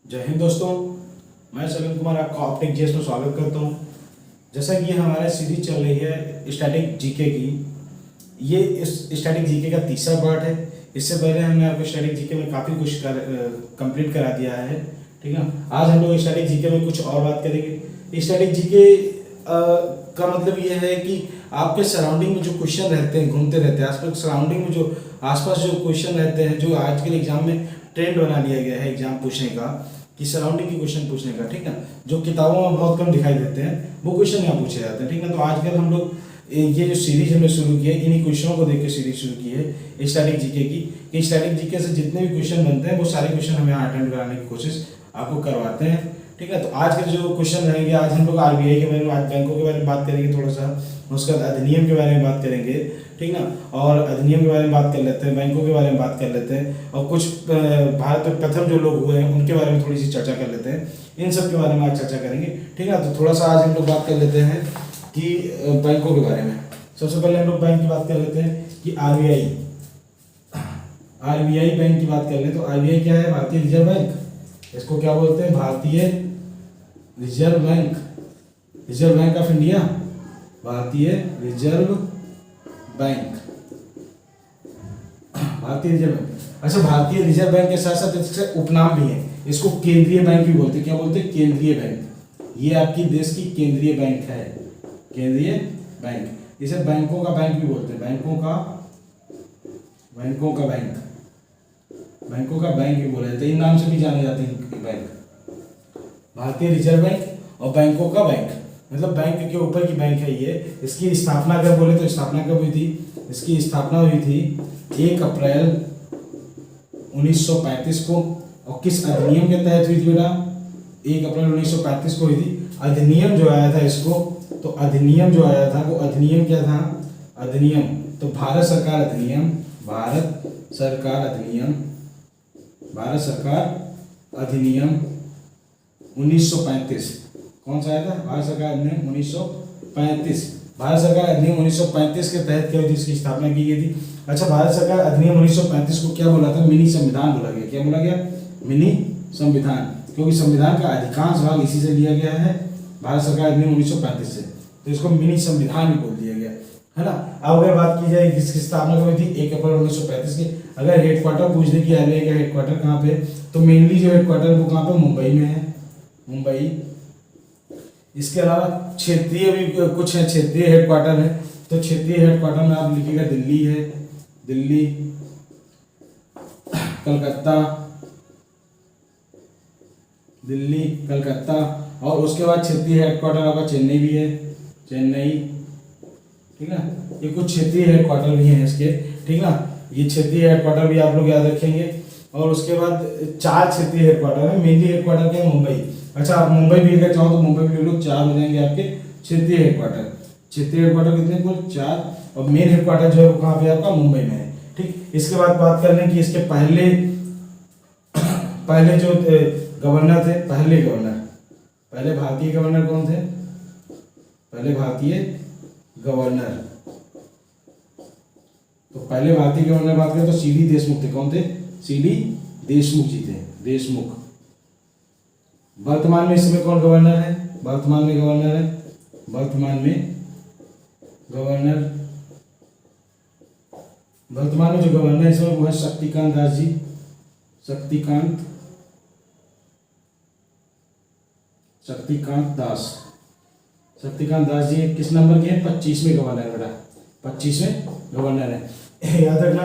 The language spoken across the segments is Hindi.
जय हिंद दोस्तों, मैं सविन कुमार आपका ऑप्टिक जीएस में स्वागत करता हूं। जैसा कि हमारा सीरीज चल रही है स्टैटिक जीके की, ये इस स्टैटिक जीके का तीसरा पार्ट है। इससे पहले हमने आपको स्टैटिक जीके में काफ़ी कुछ कंप्लीट करा दिया है, ठीक है। आज हम लोग स्टैटिक जीके में कुछ और बात करेंगे। स्टैटिक जीके का मतलब ये है कि आपके सराउंडिंग में जो क्वेश्चन रहते हैं, घूमते रहते हैं आसपास, सराउंडिंग में जो आसपास जो क्वेश्चन रहते हैं, जो आजकल एग्जाम में ट्रेंड बना लिया गया है एग्जाम पूछने का कि सराउंडिंग के क्वेश्चन पूछने का, ठीक है। जो किताबों में बहुत कम दिखाई देते हैं वो क्वेश्चन यहाँ पूछे जाते हैं, ठीक है। तो आजकल हम लोग ये जो सीरीज हमने शुरू की है, इन्हीं क्वेश्चनों को देख के सीरीज शुरू की है स्टैटिक जीके की, कि स्टैटिक जीके से जितने भी क्वेश्चन बनते हैं वो सारे क्वेश्चन हम यहाँ अटेंड कराने की कोशिश आपको करवाते हैं, ठीक है। तो आज के जो क्वेश्चन रहेंगे, आज हम लोग आरबीआई के बारे में, आज बैंकों के बारे में बात करेंगे थोड़ा सा, उसके बाद अधिनियम के बारे में बात करेंगे, ठीक ना। और अधिनियम के बारे में बात कर लेते हैं, बैंकों के बारे में बात कर लेते हैं, और कुछ भारत में प्रथम जो लोग हुए हैं उनके बारे में थोड़ी सी चर्चा कर लेते हैं। इन सब के बारे में आज चर्चा करेंगे, ठीक है। तो थोड़ा सा आज हम लोग बात कर लेते हैं कि बैंकों के बारे में। सबसे पहले हम लोग बैंक की बात कर लेते हैं कि आरबीआई बैंक की बात कर लें तो आरबीआई क्या है? भारतीय रिजर्व बैंक। इसको क्या बोलते हैं? भारतीय reserve bank, reserve bank of India, भारतीय रिजर्व बैंक, भारतीय रिजर्व बैंक। अच्छा, भारतीय रिजर्व बैंक के साथ साथ इसके उपनाम भी है, इसको केंद्रीय बैंक भी बोलते हैं। क्या बोलते हैं? केंद्रीय बैंक। ये आपकी देश की केंद्रीय बैंक है, केंद्रीय बैंक। इसे बैंकों का बैंक भी बोलते हैं, बैंकों का बैंक, बैंकों का बैंक भी बोला जाता है। इन नाम से भी जाने जाते हैं बैंक, भारतीय रिजर्व बैंक और बैंकों का बैंक, मतलब बैंक के ऊपर की बैंक है ये। इसकी स्थापना अगर बोले तो स्थापना कब हुई थी? इसकी स्थापना हुई थी 1 अप्रैल 1935 को। और किस अधिनियम के तहत हुई थी बेटा? 1 अप्रैल 1935 को हुई थी। अधिनियम जो आया था इसको, तो अधिनियम जो आया था वो अधिनियम क्या था? अधिनियम तो भारत सरकार अधिनियम, भारत सरकार अधिनियम, भारत सरकार अधिनियम 1935। कौन सा आया था? भारत सरकार अधिनियम 1935। भारत सरकार अधिनियम 1935 के तहत क्या हुई थी? इसकी स्थापना की गई थी। अच्छा, भारत सरकार अधिनियम 1935 को क्या बोला था? मिनी संविधान बोला गया। क्या बोला गया? मिनी संविधान, क्योंकि संविधान का अधिकांश भाग इसी से लिया गया है, भारत सरकार अधिनियम 1935 से, तो इसको मिनी संविधान भी बोल दिया गया है ना। अब अगर बात की जाए किसकी स्थापना कब हुई थी? 1 अप्रैल 1935 की। अगर हेडक्वार्टर पूछ दे कि आरबीआई का हेडक्वार्टर कहाँ पे, तो मेनली जो हेडक्वार्टर वो कहाँ पे? मुंबई में है, मुंबई। इसके अलावा क्षेत्रीय भी कुछ है, क्षेत्रीय हेडक्वार्टर है, तो क्षेत्रीय हेडक्वार्टर में आप लिखिएगा दिल्ली है, दिल्ली, कलकत्ता, दिल्ली, कलकत्ता। और उसके बाद क्षेत्रीय हेडक्वार्टर आपका चेन्नई भी है, चेन्नई, ठीक है। ये कुछ क्षेत्रीय हेडक्वार्टर भी हैं इसके, ठीक ना। ये क्षेत्रीय हेडक्वार्टर भी आप लोग याद रखेंगे। और उसके बाद 4 क्षेत्रीय हेडक्वार्टर है। मेनली हेडक्वार्टर क्या है? मुंबई। अच्छा, आप मुंबई भी अगर चाहो तो मुंबई भी लोग 4 हो जाएंगे आपके क्षेत्रीय हेडक्वार्टर। क्षेत्रीय हेडक्वार्टर कितने? कुल 4। और मेन हेडक्वार्टर जो है वो कहाँ पे आपका? मुंबई में है, ठीक। इसके बाद बात कर लें कि इसके पहले पहले जो गवर्नर थे, पहले गवर्नर, पहले भारतीय गवर्नर कौन थे? पहले भारतीय गवर्नर, तो पहले भारतीय गवर्नर बात करें तो सीडी देशमुख थे। कौन थे? सीडी देशमुख जी थे, देशमुख। वर्तमान में इस समय कौन गवर्नर है? वर्तमान में गवर्नर है, वर्तमान में गवर्नर, वर्तमान में जो गवर्नर इस समय वो है शक्तिकांत दास जी, शक्तिकांत दास। शक्तिकांत दास जी किस नंबर के हैं? 25वें गवर्नर बेटा, 25वें गवर्नर है। याद रखना,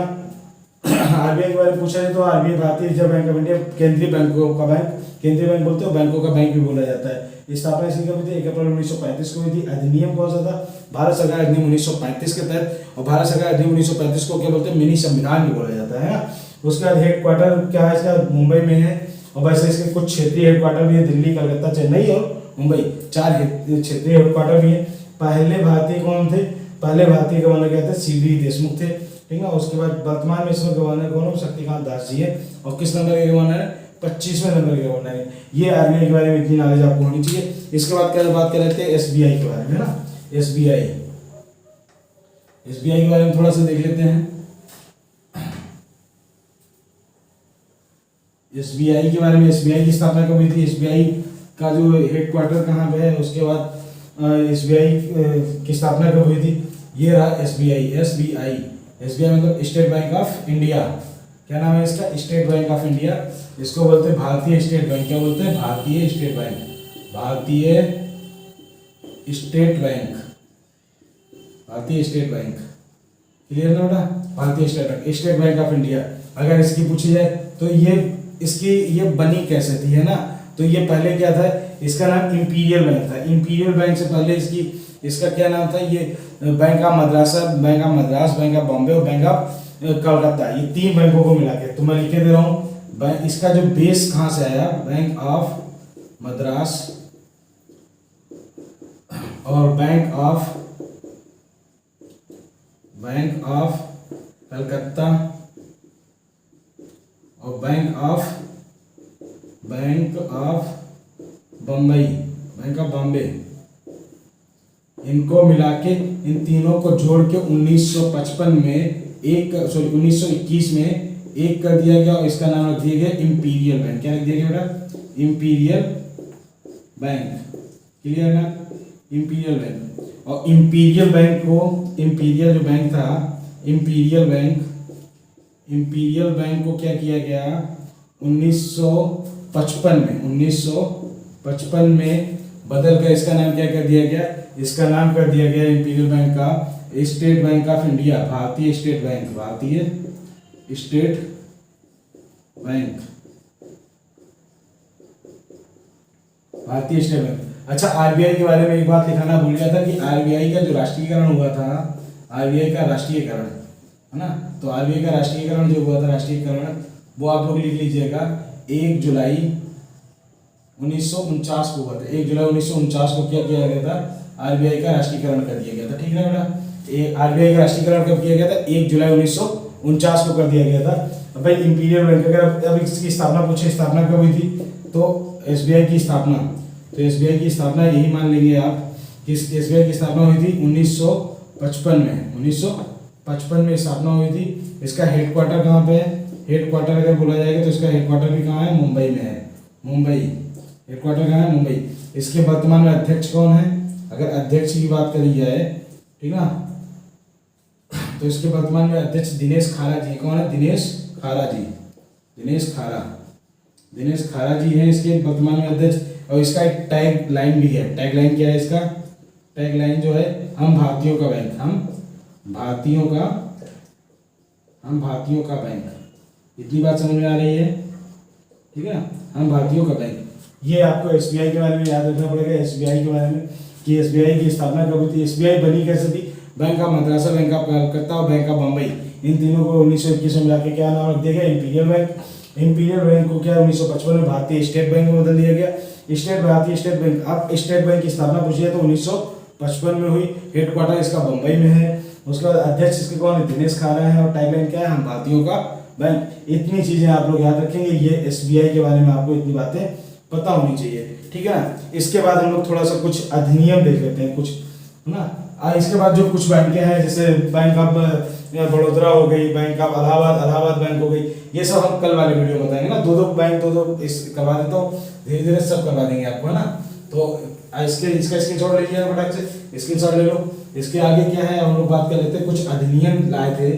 आरबीआई के बारे में पूछा जाए तो आरबीआई भारतीय रिजर्व बैंक ऑफ इंडिया, केंद्रीय बैंकों का बैंक, केंद्रीय बैंक बोलते हो, बैंकों का बैंक भी बोला जाता है। स्थापना इसकी कब हुई थी? 1 अप्रैल 1935 को हुई थी। अधिनियम कौन सा था? भारत सरकार अधिनियम 1935 के तहत। और भारत सरकार अधिनियम 1935 को क्या बोलते हैं? मिनी संविधान भी बोला जाता है ना। उसके बाद हेडक्वार्टर क्या है इसका? मुंबई में है। और वैसे इसके कुछ क्षेत्रीय हेडक्वार्टर भी है, दिल्ली, कलकत्ता, चेन्नई और मुंबई, 4 क्षेत्रीय हेडक्वार्टर भी है। पहले भारतीय कौन थे? पहले भारतीय गवर्नर क्या थे? सीडी देशमुख थे, ठीक है। उसके बाद वर्तमान में इसमें गवर्नर कौन है? शक्तिकांत दास जी है। और किस नंबर के गवर्नर है? 25वें नंबर के गवर्नर है। ये आरबीआई के बारे में इतनी नॉलेज आपको होनी चाहिए। इसके बाद बात कर लेते हैं एसबीआई के बारे में, है ना। एसबीआई के बारे में थोड़ा सा देख लेते हैं। एसबीआई के बारे में, एसबीआई की स्थापना कब हुई थी, एसबीआई का जो हेडक्वार्टर कहाँ पे है, उसके बाद एसबीआई की स्थापना कब हुई थी। ये रहा एसबीआई। एसबीआई, एसबीआई मतलब स्टेट बैंक ऑफ इंडिया। क्या नाम है इसका, स्टेट बैंक ऑफ इंडिया। इसको बोलते हैं भारतीय स्टेट बैंक। क्या बोलते हैं, भारतीय स्टेट बैंक, भारतीय स्टेट बैंक, भारतीय स्टेट बैंक। क्लियर ना बेटा, भारतीय state bank, state bank of India. अगर इसकी पूछी जाए तो ये इसकी ये बनी कैसे थी, है ना। तो ये पहले क्या था, इसका नाम इंपीरियल बैंक था। इंपीरियल बैंक से पहले इसका क्या नाम था, ये bank of madrasa, bank of Madras, bank of Bombay और बैंक ऑफ कलकत्ता, ये 3 बैंकों को मिला के। तो मैं लिखे दे रहा हूँ, इसका जो बेस कहाँ से आया, बैंक ऑफ मद्रास और बैंक ऑफ कलकत्ता और bank of Bombay, bank of Bombay, इनको मिला के, इन तीनों को जोड़ के 1955 में 1921 में एक कर दिया गया और इसका नाम रख दिया गया इंपीरियल बैंक। क्या रख दिया गया बेटा, इंपीरियल बैंक। क्लियर ना, इंपीरियल बैंक। और इंपीरियल बैंक को, इंपीरियल जो बैंक था, इंपीरियल बैंक को क्या किया गया, 1955 में बदल कर इसका नाम क्या कर दिया गया, इसका नाम कर दिया गया इंपीरियल बैंक का स्टेट बैंक ऑफ इंडिया, भारतीय स्टेट बैंक, भारतीय स्टेट बैंक, भारतीय स्टेट बैंक। अच्छा, आरबीआई के बारे में एक बात लिखाना भूल गया था कि आरबीआई का जो राष्ट्रीयकरण हुआ था, आरबीआई का राष्ट्रीयकरण, है ना। तो आरबीआई का राष्ट्रीयकरण जो हुआ था, राष्ट्रीयकरण, वो आप लोग लिख लीजिएगा 1 जुलाई 1949 को हुआ था। 1 जुलाई 1949 को क्या किया गया था, आरबीआई का राष्ट्रीयकरण कर दिया गया था। ठीक है बेटा, आरबीआई का राष्ट्रीयकरण कब किया गया था, 1 जुलाई 1949 को कर दिया गया था। अब भाई इंपीरियल बैंक, अगर अब इसकी स्थापना पूछे, स्थापना कब हुई थी, तो एसबीआई की स्थापना, तो एसबीआई की स्थापना यही मान लेंगे आप कि एसबीआई की स्थापना हुई थी 1955 में, 1955 में स्थापना हुई थी। इसका हेडक्वार्टर कहाँ पे है, हेडक्वार्टर अगर बोला जाएगा तो इसका हेडक्वार्टर भी कहाँ है, मुंबई में है, मुंबई। हेडक्वार्टर कहाँ है, मुंबई। इसके वर्तमान में अध्यक्ष कौन है, अगर अध्यक्ष की बात करी जाए, ठीक ना, तो इसके वर्तमान में अध्यक्ष दिनेश खारा जी। कौन है, दिनेश खारा जी, दिनेश खारा जी है इसके वर्तमान में अध्यक्ष। और इसका एक टैग लाइन भी है। टैग लाइन क्या है इसका, टैग लाइन जो है, हम भारतीयों का बैंक, हम भारतीयों का बैंक। इतनी बात समझ में आ रही है, ठीक है, हम भारतीयों का बैंक। ये आपको एसबीआई के बारे में याद रखना पड़ेगा, एसबीआई के बारे में कि एसबीआई की स्थापना कब हुई थी। एसबीआई बनी कैसे थी, bank of madrasa, bank of Calcutta और बैंक ऑफ बम्बई, इन तीनों को 1921 में मिला के क्या नाम रख दिया गया, इंपीरियल बैंक। इंपीरियल बैंक को क्या 1955 में भारतीय स्टेट बैंक में बदल दिया गया, भारतीय स्टेट बैंक। अब स्टेट बैंक की स्थापना पूछी है तो 1955 में हुई। हेडक्वार्टर इसका बम्बई में है। उसके बाद अध्यक्ष इसके कौन है, दिनेश खारा है। और टैगलाइन क्या है, हम भारतीयों का बैंक। इतनी चीजें आप लोग याद रखेंगे। ये एसबीआई के बारे में आपको इतनी बातें पता होनी चाहिए, ठीक है ना। इसके बाद हम लोग थोड़ा सा कुछ अधिनियम देख लेते हैं, कुछ, है ना। इसके बाद जो कुछ बैंकें हैं, जैसे बैंक ऑफ बड़ौदा हो गई, बैंक ऑफ इलाहाबाद बैंक हो गई, ये सब हम कल वाले वीडियो में बताएंगे ना। दो बैंक इस करवा देता हूँ, धीरे धीरे सब करवा देंगे आपको, है ना। तो इसका स्क्रीनशॉट ले लिया फटाक से, स्क्रीनशॉट ले लो। इसके आगे क्या है हम लोग बात कर लेते हैं। कुछ अधिनियम लाए थे,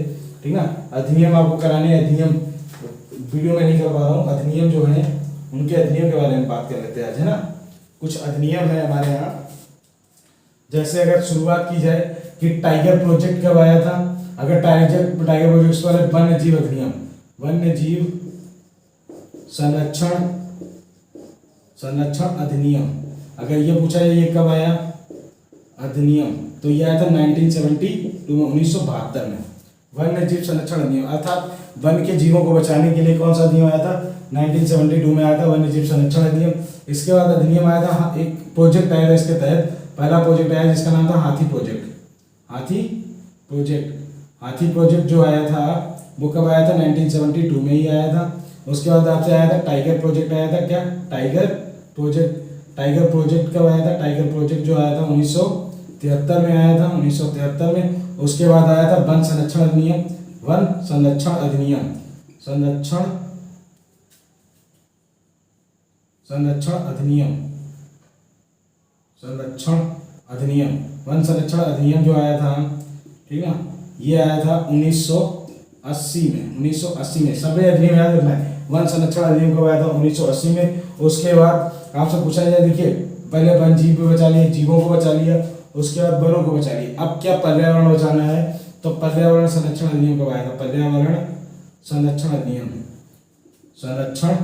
ठीक ना, अधिनियम आपको कराने, अधिनियम वीडियो में नहीं करवा रहा हूँ। अधिनियम जो है उनके अधिनियम के बारे में बात कर लेते हैं आज, है ना। कुछ अधिनियम है हमारे यहाँ। जैसे अगर शुरुआत की जाए कि टाइगर प्रोजेक्ट कब आया था, अगर टाइगर प्रोजेक्ट से पहले वन्य जीव अधिनियम, वन्य जीव संरक्षण अधिनियम, अगर ये पूछा जाए ये कब आया अधिनियम, तो ये आया था 1972 में। वन्य जीव संरक्षण अधिनियम, अर्थात वन के जीवों को बचाने के लिए कौन सा अधिनियम आया था, 1972 में आया था, वन्य जीव संरक्षण अधिनियम। इसके बाद अधिनियम आया था, एक प्रोजेक्ट आया था इसके तहत, पहला प्रोजेक्ट आया जिसका नाम था हाथी प्रोजेक्ट। हाथी प्रोजेक्ट जो आया था वो कब आया था, 1972 में ही आया था। उसके बाद आपसे आया था टाइगर प्रोजेक्ट आया था। क्या टाइगर प्रोजेक्ट कब आया था, टाइगर प्रोजेक्ट जो आया था 1973 में आया था, 1973 में। उसके बाद आया था वन संरक्षण अधिनियम, संरक्षण अधिनियम, संरक्षण अधिनियम, वन संरक्षण अधिनियम जो आया था, ठीक है, ये आया था 1980 में। 1980 में सभी अधिनियम याद रखना है। वन संरक्षण अधिनियम कब आया था? 1980 में। उसके बाद आपसे पूछा जाए, देखिए पहले वन जीव को बचा लिए, जीवों को बचा लिया, उसके बाद वनों को बचा लिया। अब क्या पर्यावरण बचाना है? तो पर्यावरण संरक्षण अधिनियम कब आया था? पर्यावरण संरक्षण अधिनियम, संरक्षण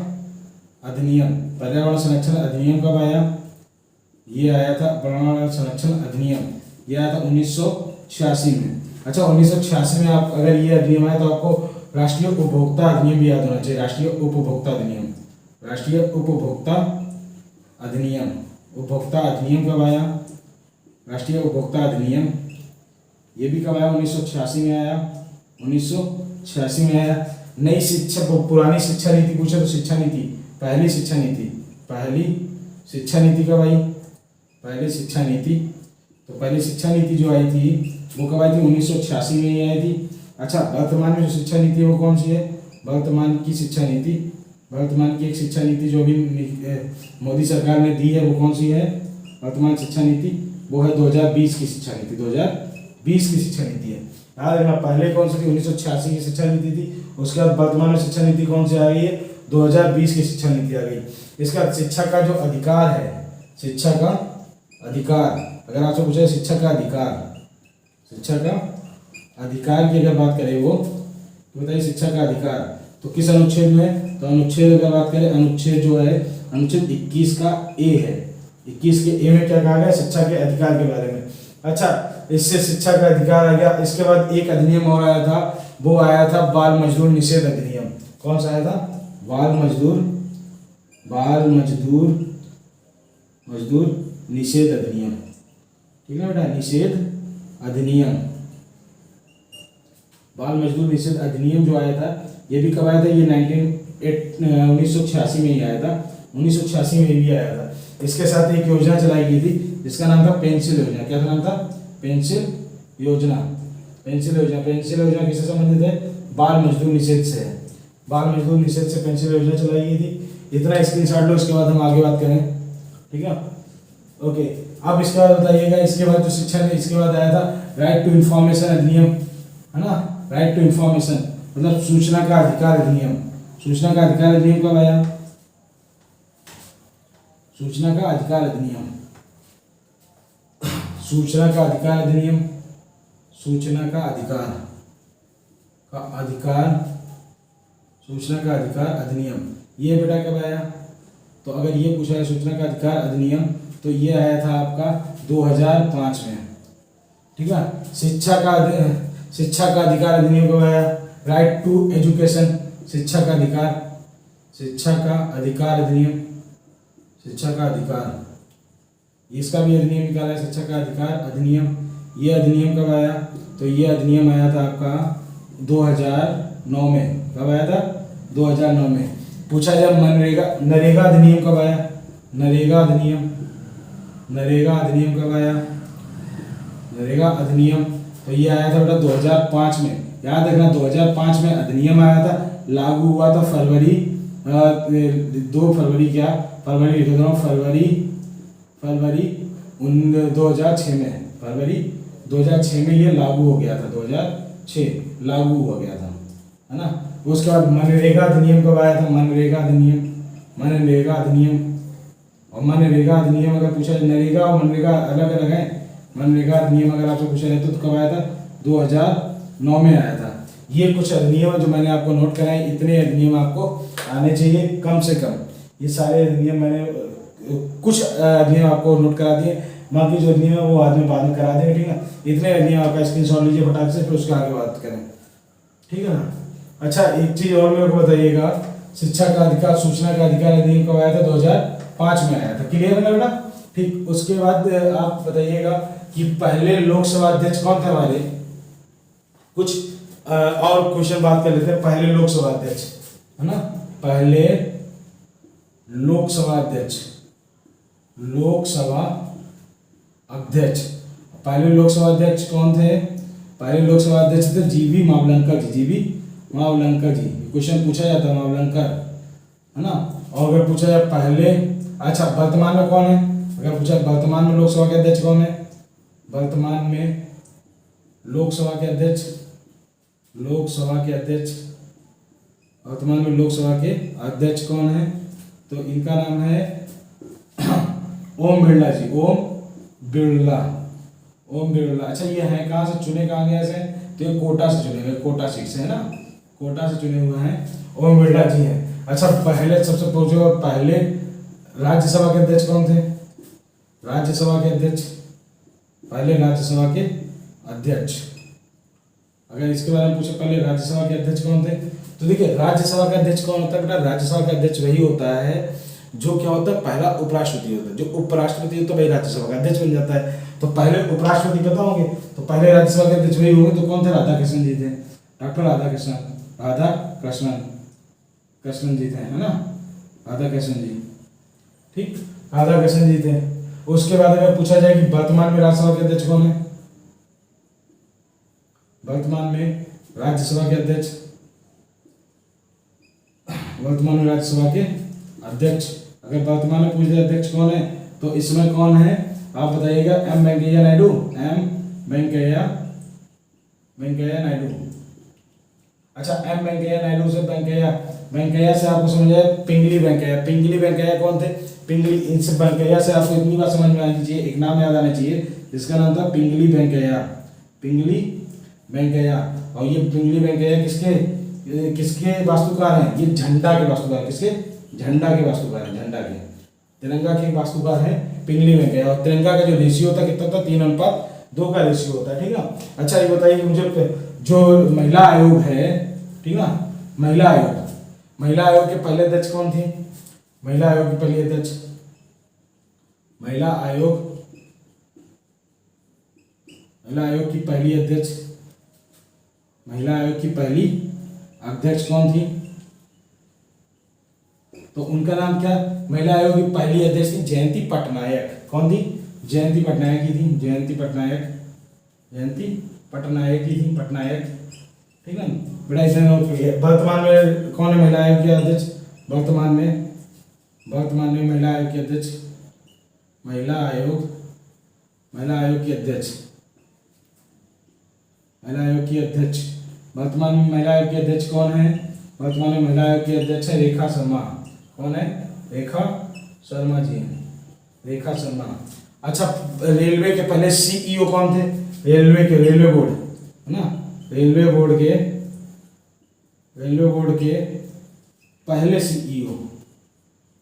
अधिनियम, पर्यावरण संरक्षण अधिनियम कब आया? ये आया था पर्यावरण संरक्षण अधिनियम, ये आया था 1986 में। अच्छा, 1986 में आप अगर ये अधिनियम आया तो आपको राष्ट्रीय उपभोक्ता अधिनियम भी याद होना चाहिए। राष्ट्रीय उपभोक्ता अधिनियम, राष्ट्रीय उपभोक्ता अधिनियम, उपभोक्ता अधिनियम कब आया? राष्ट्रीय उपभोक्ता अधिनियम, ये भी कब आया? 1986 में आया, 1986 में आया। नई शिक्षा, पुरानी शिक्षा नीति पूछे तो शिक्षा नीति, पहली शिक्षा नीति, पहली शिक्षा नीति कब आई? पहली शिक्षा नीति, तो पहली शिक्षा नीति जो आई थी वो कब आई थी? 1986 में ही आई थी। अच्छा, वर्तमान में जो शिक्षा नीति है वो कौन सी है? वर्तमान की शिक्षा नीति, वर्तमान की एक शिक्षा नीति जो अभी मोदी सरकार ने दी है वो कौन सी है? वर्तमान शिक्षा नीति वो है 2020 की शिक्षा नीति, 2020 की शिक्षा नीति है। याद रखना, पहले कौन सी थी? 1986 की शिक्षा नीति थी। उसके बाद वर्तमान में शिक्षा नीति कौन सी आ गई है? 2020 की शिक्षा नीति आ गई। इसका शिक्षा का जो अधिकार है, शिक्षा का अधिकार, अगर आपसे पूछे शिक्षा का अधिकार, शिक्षा का अधिकार की अगर बात करें वो, तो बताइए शिक्षा का अधिकार तो किस अनुच्छेद में? तो अनुच्छेद अगर बात करें, अनुच्छेद जो है अनुच्छेद 21 का ए है। 21 के ए में क्या कहा गया? शिक्षा के अधिकार के बारे में। अच्छा, इससे शिक्षा का अधिकार आ गया। इसके बाद एक अधिनियम और आया था, वो आया था बाल मजदूर निषेध अधिनियम। कौन सा आया था? बाल मजदूर निषेध अधिनियम, ठीक है बेटा, निषेध अधिनियम, बाल मजदूर निषेध अधिनियम जो आया था, ये भी कब आया था? ये 1986 में ही आया था, 1986 में भी आया था। इसके साथ एक योजना चलाई गई थी जिसका नाम था पेंसिल योजना। क्या नाम था? पेंसिल योजना। पेंसिल योजना, पेंसिल योजना किससे संबंधित है? बाल मजदूर निषेध से है। बाल मजदूर निषेध से पेंसिल योजना चलाई गई थी। इतना स्क्रीनशॉट लो, इसके बाद हम आगे बात करें, ठीक है, ओके। अब इसके बाद बताइएगा, इसके बाद जो शिक्षा ने, इसके बाद आया था राइट टू इन्फॉर्मेशन अधिनियम, है ना, राइट टू इन्फॉर्मेशन मतलब सूचना का अधिकार अधिनियम। सूचना का अधिकार अधिनियम कब आया? सूचना का अधिकार अधिनियम, सूचना का अधिकार अधिनियम, सूचना का अधिकार सूचना का अधिकार अधिनियम, ये बेटा कब आया? तो अगर ये पूछा है सूचना का अधिकार अधिनियम, तो ये आया था आपका 2005 में, ठीक है। शिक्षा का अधिकार अधिनियम कब आया? राइट टू एजुकेशन, शिक्षा का अधिकार अधिनियम, शिक्षा का अधिकार, इसका भी अधिनियम निकाला है, शिक्षा का अधिकार अधिनियम। ये अधिनियम कब आया? तो ये अधिनियम आया था आपका 2009 में। कब आया था? 2009 में। पूछा जाए नरेगा अधिनियम कब आया? नरेगा अधिनियम कब आया? नरेगा अधिनियम, तो ये आया था बेटा 2005 में। याद रखना, 2005 में अधिनियम आया था, लागू हुआ था फरवरी 2006 में, फरवरी 2006 में ये लागू हो गया था, 2006 लागू हो गया था, है ना। उसके बाद मनरेगा अधिनियम कब आया था? मनरेगा अधिनियम अगर पूछा जाए, नरेगा और मनरेगा अलग अलग है। मनरेगा अधिनियम अगर आपसे पूछा जाए तो कब आया था? 2009 में आया था। ये कुछ अधिनियम जो मैंने आपको नोट कराए, इतने अधिनियम आपको आने चाहिए कम से कम। ये सारे अधिनियम मैंने कुछ अधिनियम आपको नोट करा दिए, बाकी जो अधिनियम है वो बाद में करा देंगे, ठीक है। इतने अधिनियम आपका स्क्रीनशॉट लीजिए फटाक से, फिर उसके आगे बात करें, ठीक है ना। अच्छा, एक चीज और मेरे को बताइएगा, शिक्षा का अधिकार, सूचना का अधिकार अधिनियम कब आया था? 2005 में आया था। क्लियर है ना बेटा? ठीक। उसके बाद आप बताइएगा कि पहले लोकसभा अध्यक्ष कौन थे हमारे? कुछ और क्वेश्चन बात कर लेते हैं। पहले लोकसभा अध्यक्ष, है ना, पहले लोकसभा अध्यक्ष, पहले लोकसभा अध्यक्ष कौन थे? पहले लोकसभा अध्यक्ष थे जीवी मावलंकर जी। क्वेश्चन पूछा जाता है, मावलंकर, है ना। और अगर पूछा जाए पहले, अच्छा वर्तमान में कौन है, अगर पूछा वर्तमान में लोकसभा के अध्यक्ष कौन है, वर्तमान में लोकसभा के अध्यक्ष, लोकसभा के अध्यक्ष, वर्तमान में लोकसभा के अध्यक्ष कौन है, तो इनका नाम है ओम बिरला जी, ओम बिरला, ओम बिरला। अच्छा ये है कहाँ से चुने, कहाँ गए से, तो ये कोटा से चुने हुए, कोटा सीट से है ना, कोटा से चुने हुए हैं ओम बिरला जी हैं। अच्छा पहले सबसे पूछो, पहले राज्यसभा के अध्यक्ष कौन थे, राज्यसभा के अध्यक्ष, पहले राज्यसभा के अध्यक्ष, अगर इसके बारे में पूछे पहले राज्यसभा के अध्यक्ष कौन थे, तो देखिए राज्यसभा का अध्यक्ष कौन होता है बेटा, राज्यसभा का अध्यक्ष वही होता है जो क्या होता है, पहला उपराष्ट्रपति होता है, जो उपराष्ट्रपति होता है वही राज्यसभा का अध्यक्ष बन जाता है। तो पहले उपराष्ट्रपति पता होंगे, तो पहले राज्यसभा के अध्यक्ष वही होंगे, तो कौन थे, राधा कृष्णन जी थे, डॉक्टर राधा कृष्णन, राधा कृष्णन, कृष्णन जी थे, है ना, राधा कृष्णन जी, ठीक, राधा कृष्णन जी थे। उसके बाद अगर पूछा जाए कि वर्तमान में राज्यसभा के अध्यक्ष कौन है, वर्तमान में राज्यसभा के अध्यक्ष, वर्तमान में राज्यसभा के अध्यक्ष, अगर वर्तमान में पूछ दिया अध्यक्ष कौन है, तो इसमें कौन है आप बताइएगा, एम वेंकैया नायडू, एम वेंकैया, वेंकैया नायडू। अच्छा एम वेंकैया नायडू से वेंकैया, वेंकैया से आपको समझ आए पिंगली वेंकैया, पिंगली वेंकैया कौन थे, पिंगली, इनसे वेंकैया से आपको इतनी बात समझ में आनी चाहिए, एक नाम याद आना चाहिए जिसका नाम था पिंगली वेंकैया, पिंगली वेंकैया। और ये पिंगली वेंकैया किसके किसके वास्तुकार हैं, ये झंडा के वास्तुकार, किसके, झंडा के वास्तुकार हैं, झंडा के, तिरंगा के वास्तुकार हैं पिंगली वेंकैया। और तिरंगा का जो रेशियो होता है कितना होता है, 3:2 का रेशियो होता है, ठीक है। अच्छा ये बताइए मुझे, जो महिला आयोग है, ठीक ना, महिला आयोग, महिला आयोग के पहले अध्यक्ष कौन थी, महिला आयोग की पहली अध्यक्ष, महिला आयोग, महिला आयोग की पहली अध्यक्ष, महिला आयोग की पहली अध्यक्ष कौन थी, तो उनका नाम क्या, महिला आयोग की पहली अध्यक्ष थी जयंती पटनायक, कौन थी, जयंती पटनायक की थी, जयंती पटनायक, जयंती पटनायक की थी, पटनायक, ठीक है बेटा, इसे नोट करिए। वर्तमान में कौन है महिला आयोग के अध्यक्ष, वर्तमान में, वर्तमान में महिला आयोग के अध्यक्ष, महिला आयोग, महिला आयोग की अध्यक्ष, महिला आयोग की अध्यक्ष, वर्तमान में महिला आयोग की अध्यक्ष कौन है, वर्तमान में महिला आयोग की अध्यक्ष है रेखा शर्मा, कौन है, रेखा शर्मा जी हैं, रेखा शर्मा। अच्छा रेलवे के पहले सीईओ कौन थे, रेलवे के, रेलवे बोर्ड है ना, रेलवे बोर्ड के, रेलवे बोर्ड के पहले सीईओ,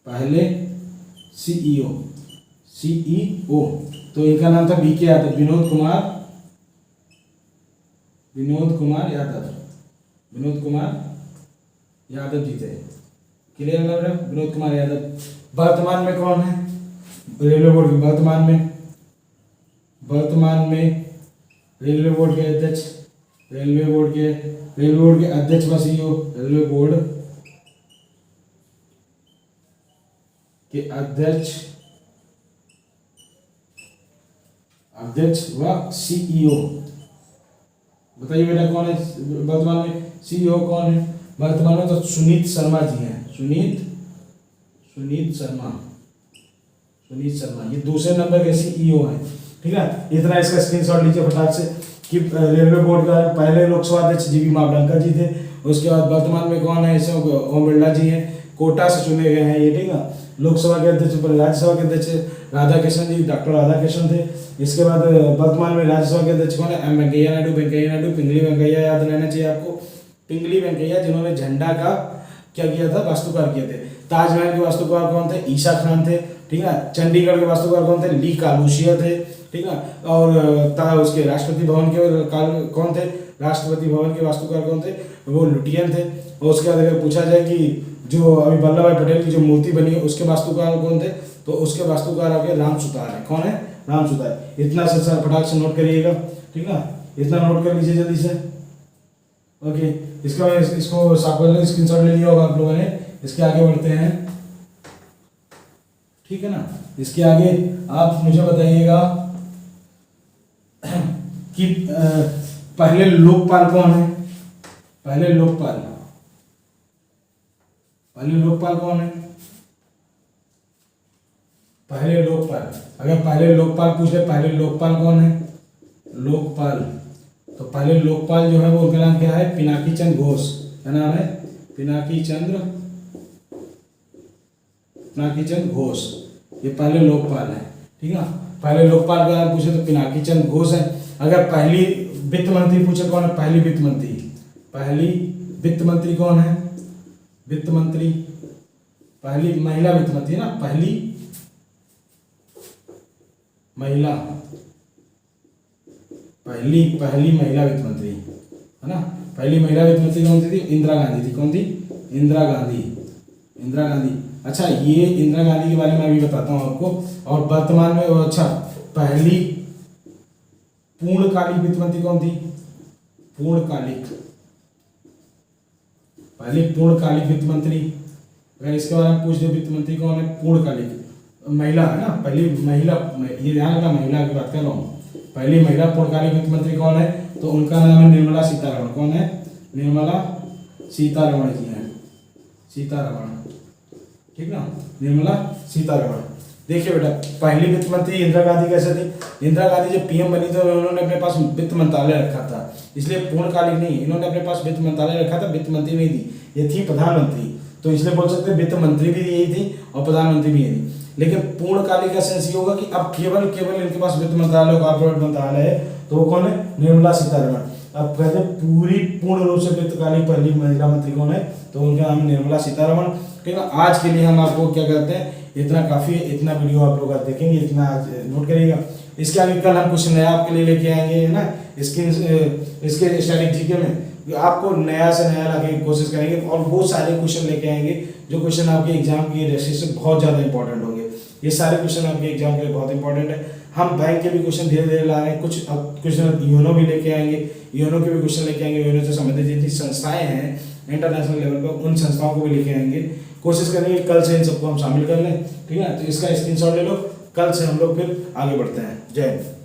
पहले सीईओ, सीईओ, तो इनका नाम था बीके यादव, विनोद कुमार, विनोद कुमार यादव, विनोद कुमार यादव जी थे, क्लियर लग रहा है, विनोद कुमार यादव। वर्तमान में कौन है रेलवे बोर्ड के, वर्तमान में, वर्तमान में रेलवे बोर्ड के अध्यक्ष, रेलवे बोर्ड के, रेलवे बोर्ड के अध्यक्ष व सीईओ, रेलवे बोर्ड के अध्यक्ष, अध्यक्ष व सीईओ, बताइए बेटा कौन है वर्तमान में सीईओ कौन है, वर्तमान में तो सुनीत शर्मा जी हैं, सुनीत, सुनीत शर्मा, सुनीत शर्मा, ये दूसरे नंबर के सीईओ हैं, ठीक है। इतना इसका स्क्रीनशॉट लीजिए फटाक से कि रेलवे बोर्ड का पहले लोकसभा अध्यक्ष जीवी मावलंकर जी थे, उसके बाद वर्तमान में कौन है, इसमें ओम बिरला जी हैं, कोटा से चुने गए हैं ये, ठीक है। लोकसभा के अध्यक्ष, राज्यसभा के अध्यक्ष राधा कृष्णन जी, डॉक्टर राधा कृष्णन थे। इसके बाद वर्तमान में राज्यसभा के अध्यक्ष कौन है, एम वेंकैया नायडू, वेंकैया नायडू, पिंगली वेंकैया याद रहना चाहिए आपको, पिंगली वेंकैया जिन्होंने झंडा का क्या किया था, वास्तुकार किए थे। ताजमहल के वास्तुकार कौन थे, ईसा खान थे, ठीक है। चंडीगढ़ के वास्तुकार कौन थे, ली कालूसिया थे, ठीक है। और उसके राष्ट्रपति भवन के कौन थे, राष्ट्रपति भवन के वास्तुकार कौन थे, वो लुटियन थे। और उसके बाद अगर पूछा जाए कि जो अभी वल्लभ भाई पटेल की जो मूर्ति बनी है उसके वास्तुकार कौन थे, तो उसके वास्तुकार आपके राम सुतार है, कौन है, राम सुतार। इतना से सर फटाक से नोट करिएगा, ठीक है, इतना नोट कर लीजिए जल्दी से, ओके। इसका इसको स्क्रीनशॉट ले लिया होगा आप लोगों ने। इसके आगे बढ़ते हैं, ठीक है ना। इसके आगे आप मुझे बताइएगा कि पहले लोकपाल कौन है, पहले लोकपाल, पहले लोकपाल कौन है, पहले लोकपाल, अगर पहले लोकपाल पूछ ले, पहले लोकपाल कौन है? लोकपाल। तो पहले लोकपाल जो है वो उनका नाम क्या है? पिनाकी चंद्र घोष। क्या नाम है? पिनाकी चंद्र घोष। ये पहले लोकपाल है, ठीक है। पहले लोकपाल का नाम पूछे तो पिनाकी चंद्र घोष है। अगर पहली वित्त मंत्री पूछे कौन है? पहली वित्त मंत्री। पहली वित्त मंत्री कौन है? वित्त मंत्री, पहली महिला वित्त मंत्री ना, पहली महिला वित्त मंत्री है ना। पहली महिला वित्त मंत्री कौन सी थी? इंदिरा गांधी थी। कौन थी? इंदिरा गांधी। अच्छा, ये इंदिरा गांधी के बारे में अभी बताता हूँ आपको। और वर्तमान में अच्छा, पहली पूर्णकालिक वित्त मंत्री कौन थी? पहली पूर्णकालिक वित्त मंत्री, अगर इसके बारे में पूछ दे वित्त मंत्री कौन है? पूर्णकालिक महिला है ना, पहली महिला, ये ध्यान रखना महिला की बात कर रहा हूँ। पहली महिला पूर्णकालिक वित्त मंत्री कौन है? तो उनका नाम है निर्मला सीतारमण। कौन है? निर्मला सीतारमण जी हैं। ठीक ना, निर्मला सीतारमण। देखिए बेटा, पहली वित्त मंत्री इंदिरा गांधी कैसे थी? इंदिरा गांधी जब पीएम बनी तो उन्होंने अपने पास वित्त मंत्रालय रखा था, इसलिए पूर्णकालिक नहीं, इन्होंने अपने पास वित्त मंत्रालय रखा था, वित्त मंत्री नहीं थी, ये थी प्रधानमंत्री। तो इसलिए बोल सकते हैं वित्त मंत्री भी यही थी और प्रधानमंत्री भी यही थी। लेकिन पूर्णकालिक का सेंस ये होगा कि अब केवल इनके पास वित्त मंत्रालय, कॉर्पोरेट मंत्रालय है, तो वो कौन है? निर्मला सीतारमण। अब कहते पूर्ण रूप से वित्तकालिक पहली महिला मंत्री कौन है? तो उनका नाम निर्मला सीतारमण। ठीक है, आज के लिए हम आपको क्या करते हैं, इतना काफ़ी है, इतना वीडियो आप लोग देखेंगे, इतना आज नोट करिएगा। इसके आगे कल हम कुछ नया आपके लिए लेके आएंगे, है ना। इसके स्टैटिक जीके में आपको नया से नया लाने की कोशिश करेंगे और वो सारे क्वेश्चन लेके आएंगे जो क्वेश्चन आपके एग्जाम की दृष्टि से बहुत ज़्यादा इंपॉर्टेंट होंगे। ये सारे क्वेश्चन आपके एग्जाम के लिए बहुत इंपॉर्टेंट है। हम बैंक के भी क्वेश्चन धीरे धीरे ला रहे हैं, कुछ क्वेश्चन यूनो भी लेके आएंगे, यूनो के भी क्वेश्चन लेके आएंगे। यूनो से संबंधित जितनी संस्थाएं हैं इंटरनेशनल लेवल पर, उन संस्थाओं को भी लेके आएंगे। कोशिश करेंगे कल से इन सबको हम शामिल कर लें, ठीक है। तो इसका स्क्रीनशॉट ले लो, कल से हम लोग फिर आगे बढ़ते हैं। जय हिंद।